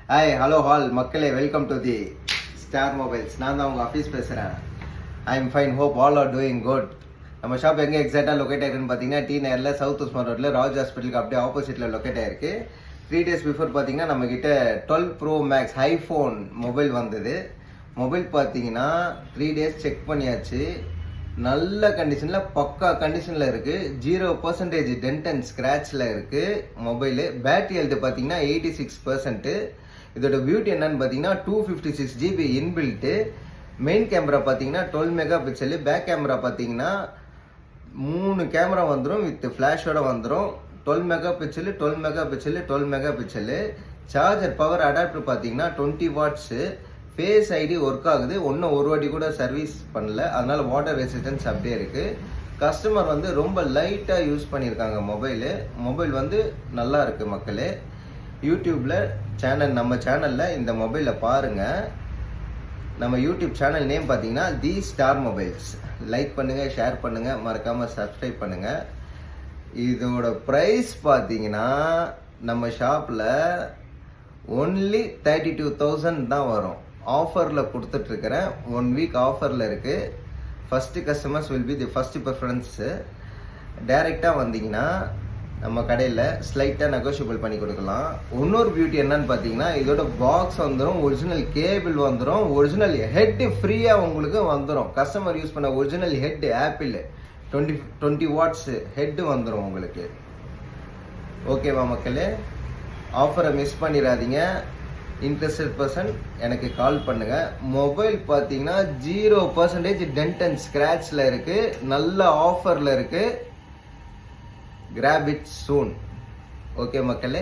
Hi hello hall மக்களே, welcome to the star mobiles. நான் தான் உங்கள் ஆஃபீஸ் பேசுகிறேன். I am fine, hope all are doing good. நம்ம ஷாப் எங்கே எக்ஸாக்டாக லொக்கேட் ஆயிருக்குன்னு பார்த்தீங்கன்னா டி நகரில் சவுத் உஸ்மான் ரோட்டில் ராஜ் ஹாஸ்பிட்டலுக்கு அப்படியே ஆப்போசிட்டில் லொக்கேட் ஆயிருக்கு. 3 days பிஃபோர் பார்த்தீங்கன்னா நம்மக்கிட்ட 12 Pro Max ஐஃபோன் மொபைல் வந்தது. மொபைல் பார்த்தீங்கன்னா 3 days செக் பண்ணியாச்சு. நல்ல கண்டிஷனில், பக்கா கண்டிஷனில் இருக்குது. 0% டென்ட் அண்ட் ஸ்க்ராட்சில் இருக்குது மொபைலு. பேட்டரி ஹெல்த் பார்த்தீங்கன்னா 86%. இதோட பியூட்டி என்னன்னு பார்த்தீங்கன்னா 256 GB இன்பில்ட்டு. மெயின் கேமரா பார்த்தீங்கன்னா 12 MP. பேக் கேமரா பார்த்தீங்கன்னா 3 கேமரா வந்துடும், வித் ஃப்ளாஷோட வந்துடும். 12 MP, 12 MP. Charger power adapter பார்த்தீங்கன்னா 20 watts. ஃபேஸ் ஐடி ஒர்க் ஆகுது, ஒன்றும் ஒரு வாட்டி கூட சர்வீஸ் பண்ணல, அதனால வாட்டர் ரெசிஸ்டன்ஸ் அப்படியே இருக்குது. கஸ்டமர் வந்து ரொம்ப லைட்டாக யூஸ் பண்ணியிருக்காங்க மொபைல் வந்து நல்லா இருக்குது மக்களே. யூடியூப்பில் நம்ம சேனலில் இந்த மொபைலில் பாருங்கள். நம்ம யூடியூப் சேனல் நேம் பார்த்தீங்கன்னா தி ஸ்டார் மொபைல்ஸ். லைக் பண்ணுங்கள், ஷேர் பண்ணுங்கள், மறக்காமல் சப்ஸ்கிரைப் பண்ணுங்கள். இதோட ப்ரைஸ் பார்த்தீங்கன்னா நம்ம ஷாப்பில் ஒன்லி 32,000 தான் வரும். ஆஃபரில் கொடுத்துட்ருக்கிறேன். 1 week ஆஃபரில் இருக்குது. First customers will be the first preference. டைரெக்டாக வந்தீங்கன்னா நம்ம கடையில் ஸ்லைட்டாக நெகோஷியபிள் பண்ணி கொடுக்கலாம். இன்னொரு பியூட்டி என்னன்னு பார்த்தீங்கன்னா இதோட பாக்ஸ் வந்துடும், ஒரிஜினல் கேபிள் வந்துடும், ஒரிஜினல் ஹெட்டு ஃப்ரீயாக உங்களுக்கு வந்துடும். கஸ்டமர் யூஸ் பண்ண original head apple 20 watts head வந்துடும் உங்களுக்கு. ஓகேவா மக்களே? ஆஃபரை மிஸ் பண்ணிடாதீங்க. இன்ட்ரெஸ்டட் பர்சன் எனக்கு கால் பண்ணுங்கள். மொபைல் பார்த்தீங்கன்னா 0% டென்ட் அண்ட் ஸ்க்ராட்சில் இருக்குது. நல்ல ஆஃபரில் இருக்குது. Grab it soon. Okay மக்களே.